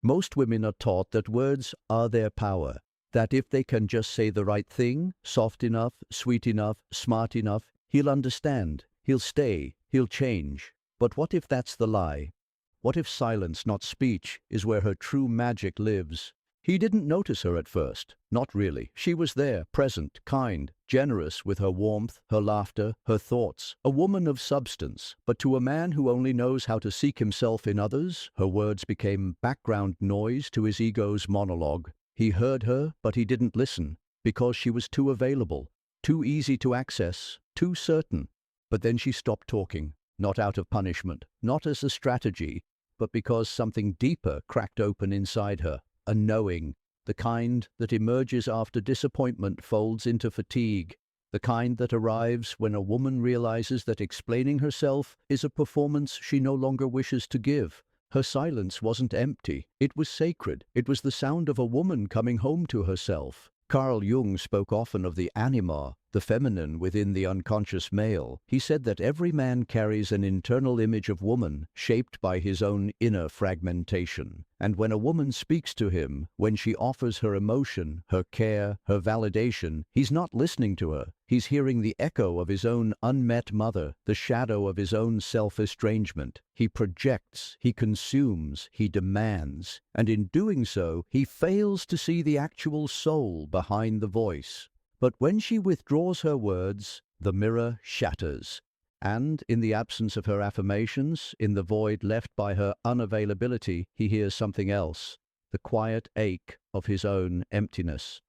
Most women are taught that words are their power, that if they can just say the right thing, soft enough, sweet enough, smart enough, he'll understand, he'll stay, he'll change. But what if that's the lie? What if silence, not speech, is where her true magic lives? He didn't notice her at first. Not really. She was there, present, kind, generous with her warmth, her laughter, her thoughts. A woman of substance. But to a man who only knows how to seek himself in others, her words became background noise to his ego's monologue. He heard her, but he didn't listen, because she was too available, too easy to access, too certain. But then she stopped talking, not out of punishment, not as a strategy, but because something deeper cracked open inside her. A knowing, the kind that emerges after disappointment folds into fatigue, the kind that arrives when a woman realizes that explaining herself is a performance she no longer wishes to give. Her silence wasn't empty, it was sacred. It was the sound of a woman coming home to herself. Carl Jung spoke often of the anima, the feminine within the unconscious male. He said that every man carries an internal image of woman shaped by his own inner fragmentation. And when a woman speaks to him, when she offers her emotion, her care, her validation, he's not listening to her. He's hearing the echo of his own unmet mother, the shadow of his own self-estrangement. He projects, he consumes, he demands. And in doing so, he fails to see the actual soul behind the voice. But when she withdraws her words, the mirror shatters. And in the absence of her affirmations, in the void left by her unavailability, he hears something else, the quiet ache of his own emptiness.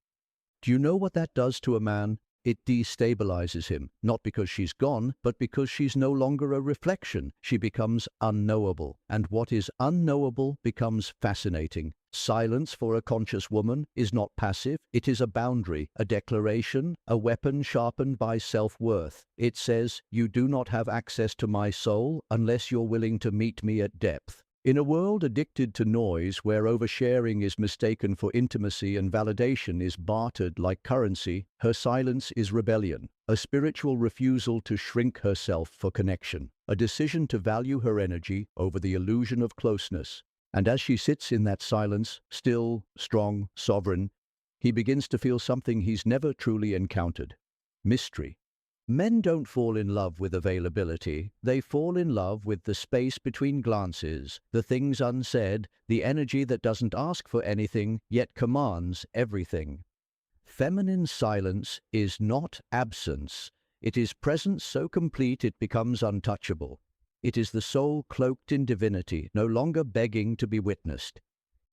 Do you know what that does to a man? It destabilizes him, not because she's gone, but because she's no longer a reflection. She becomes unknowable, and what is unknowable becomes fascinating. Silence for a conscious woman is not passive, it is a boundary, a declaration, a weapon sharpened by self-worth. It says, you do not have access to my soul unless you're willing to meet me at depth. In a world addicted to noise, where oversharing is mistaken for intimacy and validation is bartered like currency, her silence is rebellion, a spiritual refusal to shrink herself for connection, a decision to value her energy over the illusion of closeness. And as she sits in that silence, still, strong, sovereign, he begins to feel something he's never truly encountered: mystery. Men don't fall in love with availability, they fall in love with the space between glances, the things unsaid, the energy that doesn't ask for anything, yet commands everything. Feminine silence is not absence, it is presence so complete it becomes untouchable. It is the soul cloaked in divinity, no longer begging to be witnessed.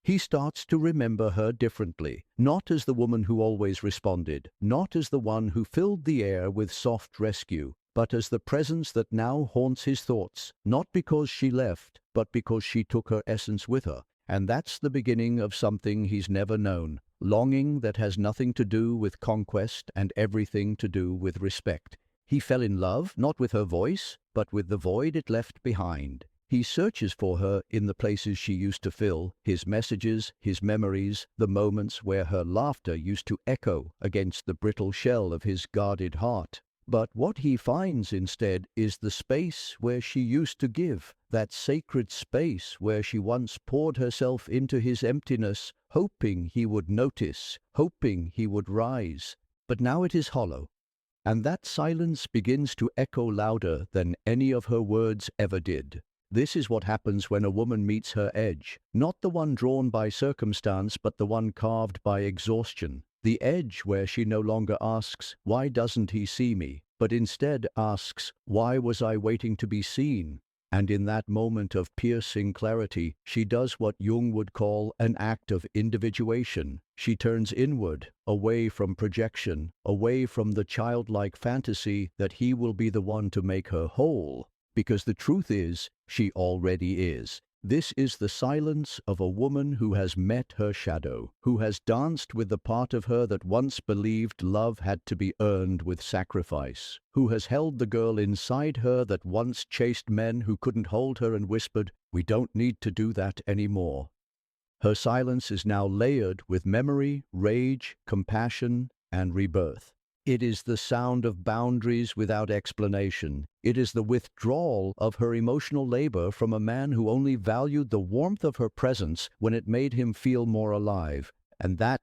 He starts to remember her differently, not as the woman who always responded, not as the one who filled the air with soft rescue, but as the presence that now haunts his thoughts, not because she left, but because she took her essence with her. And that's the beginning of something he's never known, longing that has nothing to do with conquest and everything to do with respect. He fell in love, not with her voice, but with the void it left behind. He searches for her in the places she used to fill, his messages, his memories, the moments where her laughter used to echo against the brittle shell of his guarded heart. But what he finds instead is the space where she used to give, that sacred space where she once poured herself into his emptiness, hoping he would notice, hoping he would rise. But now it is hollow, and that silence begins to echo louder than any of her words ever did. This is what happens when a woman meets her edge, not the one drawn by circumstance, but the one carved by exhaustion. The edge where she no longer asks, "Why doesn't he see me?" but instead asks, "Why was I waiting to be seen?" And in that moment of piercing clarity, she does what Jung would call an act of individuation. She turns inward, away from projection, away from the childlike fantasy that he will be the one to make her whole. Because the truth is, she already is. This is the silence of a woman who has met her shadow, who has danced with the part of her that once believed love had to be earned with sacrifice, who has held the girl inside her that once chased men who couldn't hold her and whispered, "We don't need to do that anymore." Her silence is now layered with memory, rage, compassion, and rebirth. It is the sound of boundaries without explanation. It is the withdrawal of her emotional labor from a man who only valued the warmth of her presence when it made him feel more alive. And that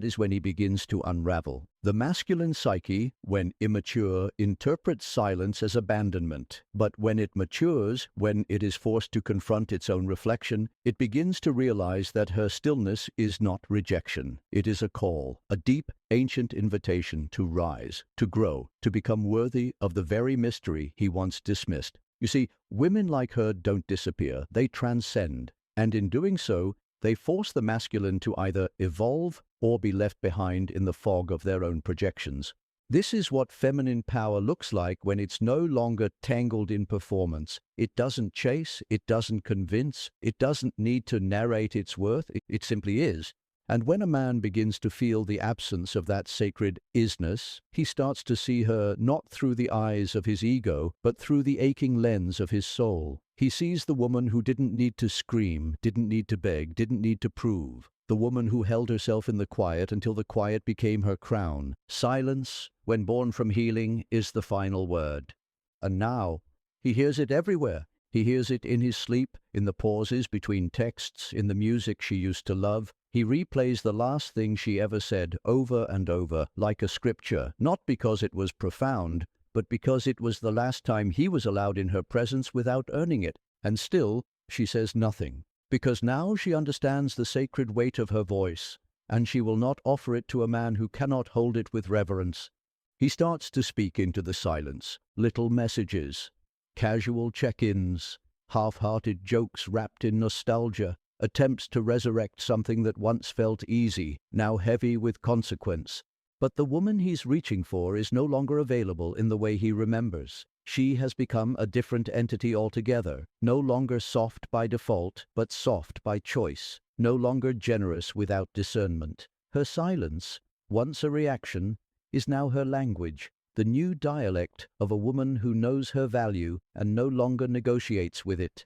is when he begins to unravel. The masculine psyche, when immature, interprets silence as abandonment. But when it matures, when it is forced to confront its own reflection, it begins to realize that her stillness is not rejection. It is a call, a deep, ancient invitation to rise, to grow, to become worthy of the very mystery he once dismissed. You see, women like her don't disappear, they transcend. And in doing so, they force the masculine to either evolve or be left behind in the fog of their own projections. This is what feminine power looks like when it's no longer tangled in performance. It doesn't chase, it doesn't convince, it doesn't need to narrate its worth, it simply is. And when a man begins to feel the absence of that sacred isness, he starts to see her not through the eyes of his ego, but through the aching lens of his soul. He sees the woman who didn't need to scream, didn't need to beg, didn't need to prove. The woman who held herself in the quiet until the quiet became her crown. Silence, when born from healing, is the final word. And now, he hears it everywhere. He hears it in his sleep, in the pauses between texts, in the music she used to love. He replays the last thing she ever said over and over, like a scripture, not because it was profound, but because it was the last time he was allowed in her presence without earning it. And still, she says nothing, because now she understands the sacred weight of her voice, and she will not offer it to a man who cannot hold it with reverence. He starts to speak into the silence, little messages, casual check-ins, half-hearted jokes wrapped in nostalgia, attempts to resurrect something that once felt easy, now heavy with consequence. But the woman he's reaching for is no longer available in the way he remembers. She has become a different entity altogether, no longer soft by default, but soft by choice, no longer generous without discernment. Her silence, once a reaction, is now her language, the new dialect of a woman who knows her value and no longer negotiates with it.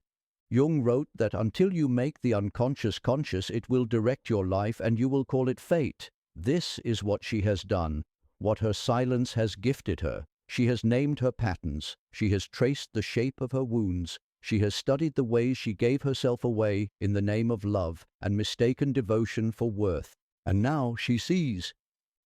Jung wrote that until you make the unconscious conscious, it will direct your life and you will call it fate. This is what she has done, what her silence has gifted her. She has named her patterns. She has traced the shape of her wounds. She has studied the ways she gave herself away in the name of love and mistaken devotion for worth. And now she sees.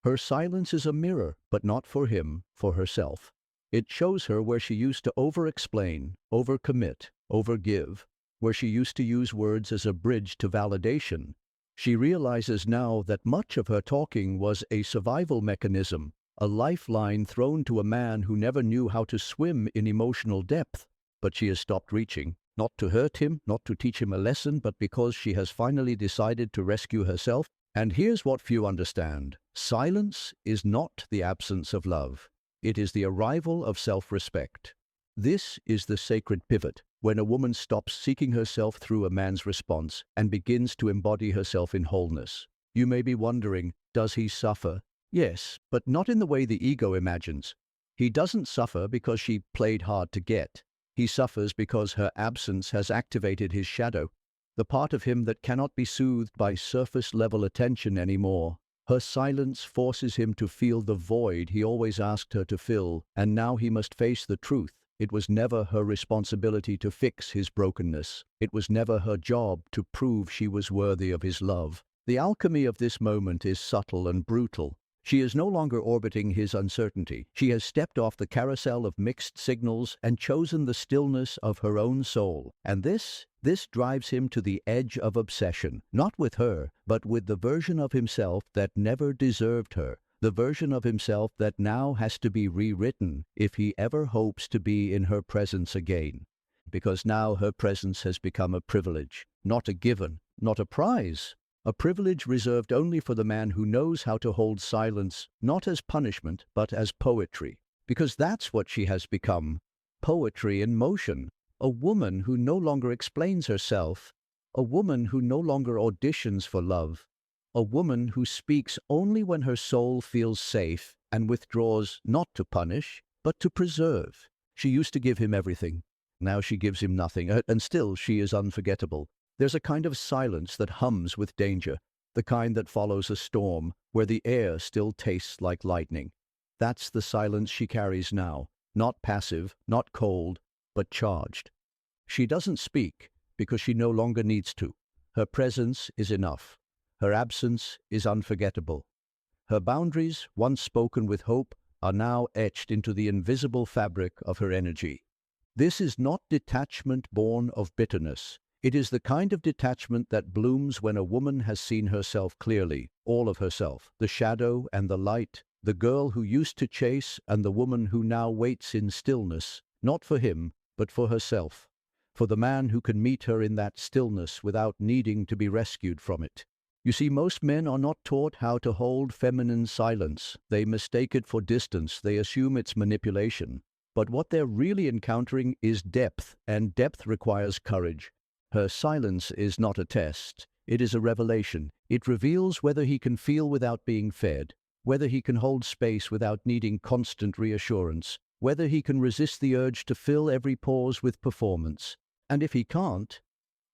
Her silence is a mirror, but not for him, for herself. It shows her where she used to over-explain, over-commit, over-give, where she used to use words as a bridge to validation. She realizes now that much of her talking was a survival mechanism, a lifeline thrown to a man who never knew how to swim in emotional depth. But she has stopped reaching, not to hurt him, not to teach him a lesson, but because she has finally decided to rescue herself. And here's what few understand. Silence is not the absence of love. It is the arrival of self-respect. This is the sacred pivot, when a woman stops seeking herself through a man's response and begins to embody herself in wholeness. You may be wondering, does he suffer? Yes, but not in the way the ego imagines. He doesn't suffer because she played hard to get. He suffers because her absence has activated his shadow, the part of him that cannot be soothed by surface-level attention anymore. Her silence forces him to feel the void he always asked her to fill, and now he must face the truth. It was never her responsibility to fix his brokenness. It was never her job to prove she was worthy of his love. The alchemy of this moment is subtle and brutal. She is no longer orbiting his uncertainty. She has stepped off the carousel of mixed signals and chosen the stillness of her own soul. And this drives him to the edge of obsession, not with her, but with the version of himself that never deserved her, the version of himself that now has to be rewritten if he ever hopes to be in her presence again. Because now her presence has become a privilege, not a given, not a prize. A privilege reserved only for the man who knows how to hold silence, not as punishment, but as poetry. Because that's what she has become, poetry in motion. A woman who no longer explains herself, a woman who no longer auditions for love, a woman who speaks only when her soul feels safe and withdraws not to punish, but to preserve. She used to give him everything. Now she gives him nothing, and still she is unforgettable. There's a kind of silence that hums with danger, the kind that follows a storm, where the air still tastes like lightning. That's the silence she carries now, not passive, not cold, but charged. She doesn't speak because she no longer needs to. Her presence is enough. Her absence is unforgettable. Her boundaries, once spoken with hope, are now etched into the invisible fabric of her energy. This is not detachment born of bitterness. It is the kind of detachment that blooms when a woman has seen herself clearly, all of herself, the shadow and the light, the girl who used to chase and the woman who now waits in stillness, not for him, but for herself, for the man who can meet her in that stillness without needing to be rescued from it. You see, most men are not taught how to hold feminine silence. They mistake it for distance. They assume it's manipulation. But what they're really encountering is depth, and depth requires courage. Her silence is not a test. It is a revelation. It reveals whether he can feel without being fed, whether he can hold space without needing constant reassurance, whether he can resist the urge to fill every pause with performance. And if he can't,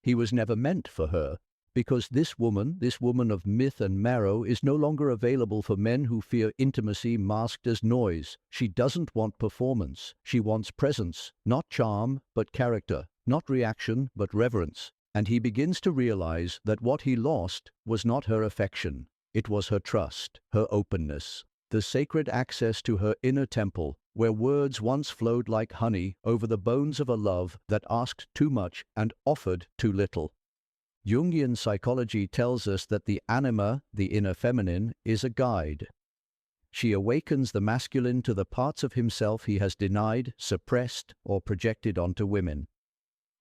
he was never meant for her, because this woman of myth and marrow, is no longer available for men who fear intimacy masked as noise. She doesn't want performance. She wants presence, not charm, but character, not reaction, but reverence. And he begins to realize that what he lost was not her affection. It was her trust, her openness, the sacred access to her inner temple, where words once flowed like honey over the bones of a love that asked too much and offered too little. Jungian psychology tells us that the anima, the inner feminine, is a guide. She awakens the masculine to the parts of himself he has denied, suppressed, or projected onto women.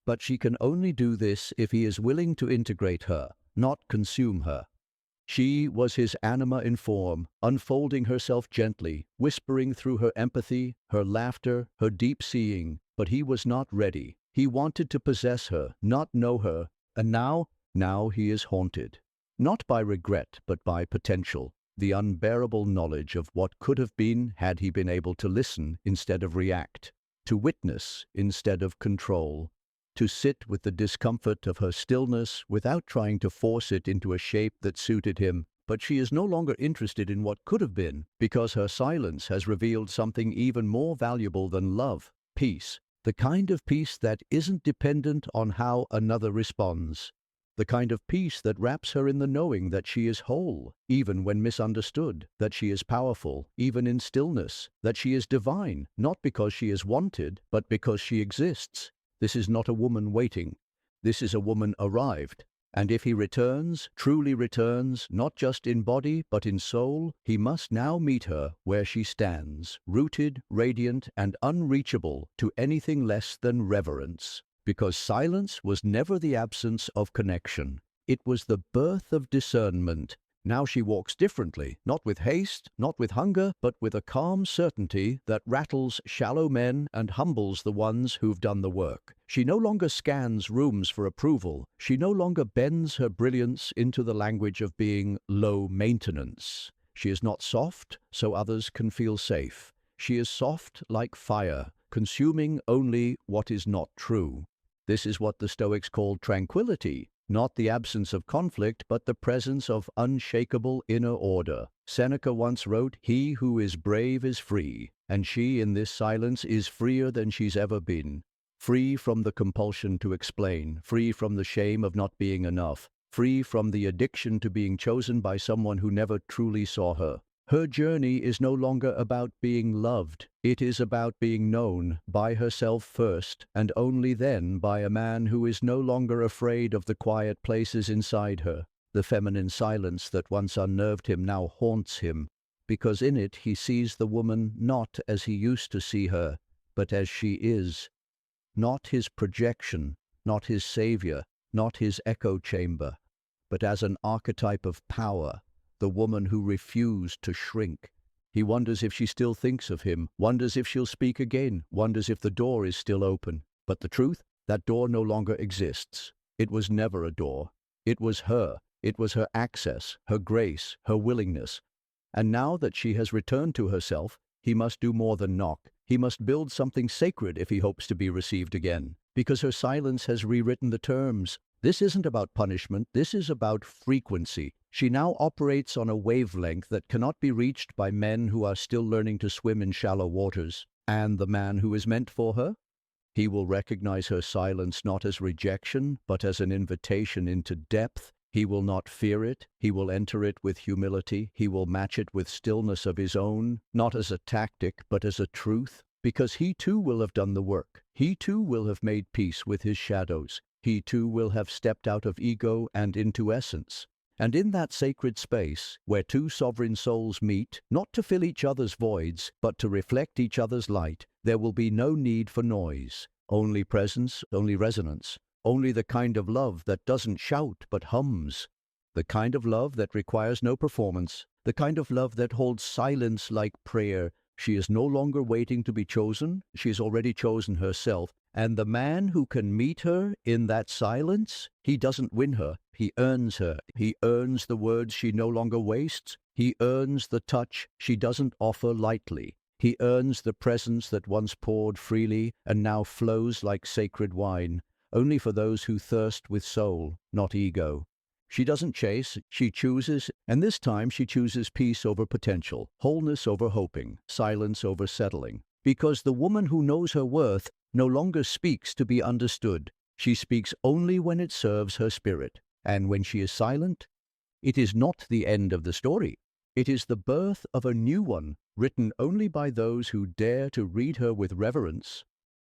But she can only do this if he is willing to integrate her, not consume her. She was his anima in form, unfolding herself gently, whispering through her empathy, her laughter, her deep seeing, but he was not ready. He wanted to possess her, not know her, and now he is haunted. Not by regret, but by potential, the unbearable knowledge of what could have been had he been able to listen instead of react, to witness instead of control, to sit with the discomfort of her stillness without trying to force it into a shape that suited him. But she is no longer interested in what could have been, because her silence has revealed something even more valuable than love, peace. The kind of peace that isn't dependent on how another responds. The kind of peace that wraps her in the knowing that she is whole, even when misunderstood, that she is powerful, even in stillness, that she is divine, not because she is wanted, but because she exists. This is not a woman waiting. This is a woman arrived. And if he returns, truly returns, not just in body but in soul, he must now meet her where she stands, rooted, radiant, and unreachable to anything less than reverence. Because silence was never the absence of connection. It was the birth of discernment. Now she walks differently, not with haste, not with hunger, but with a calm certainty that rattles shallow men and humbles the ones who've done the work. She no longer scans rooms for approval. She no longer bends her brilliance into the language of being low maintenance. She is not soft, so others can feel safe. She is soft like fire, consuming only what is not true. This is what the Stoics called tranquility. Not the absence of conflict, but the presence of unshakable inner order. Seneca once wrote, "He who is brave is free," and she in this silence is freer than she's ever been. Free from the compulsion to explain, free from the shame of not being enough, free from the addiction to being chosen by someone who never truly saw her. Her journey is no longer about being loved. It is about being known by herself first, and only then by a man who is no longer afraid of the quiet places inside her. The feminine silence that once unnerved him now haunts him, because in it he sees the woman not as he used to see her, but as she is. Not his projection, not his savior, not his echo chamber, but as an archetype of power, the woman who refused to shrink. He wonders if she still thinks of him, wonders if she'll speak again, wonders if the door is still open. But the truth, that door no longer exists. It was never a door. It was her. It was her access, her grace, her willingness. And now that she has returned to herself, he must do more than knock. He must build something sacred if he hopes to be received again, because her silence has rewritten the terms. This isn't about punishment, this is about frequency. She now operates on a wavelength that cannot be reached by men who are still learning to swim in shallow waters. And the man who is meant for her? He will recognize her silence not as rejection, but as an invitation into depth. He will not fear it. He will enter it with humility. He will match it with stillness of his own, not as a tactic, but as a truth. Because he too will have done the work. He too will have made peace with his shadows. He too will have stepped out of ego and into essence. And in that sacred space, where two sovereign souls meet, not to fill each other's voids, but to reflect each other's light, there will be no need for noise. Only presence, only resonance. Only the kind of love that doesn't shout but hums. The kind of love that requires no performance. The kind of love that holds silence like prayer. She is no longer waiting to be chosen. She has already chosen herself. And the man who can meet her in that silence, he doesn't win her. He earns her. He earns the words she no longer wastes. He earns the touch she doesn't offer lightly. He earns the presence that once poured freely and now flows like sacred wine, only for those who thirst with soul, not ego. She doesn't chase, she chooses, and this time she chooses peace over potential, wholeness over hoping, silence over settling. Because the woman who knows her worth no longer speaks to be understood. She speaks only when it serves her spirit. And when she is silent, it is not the end of the story. It is the birth of a new one, written only by those who dare to read her with reverence,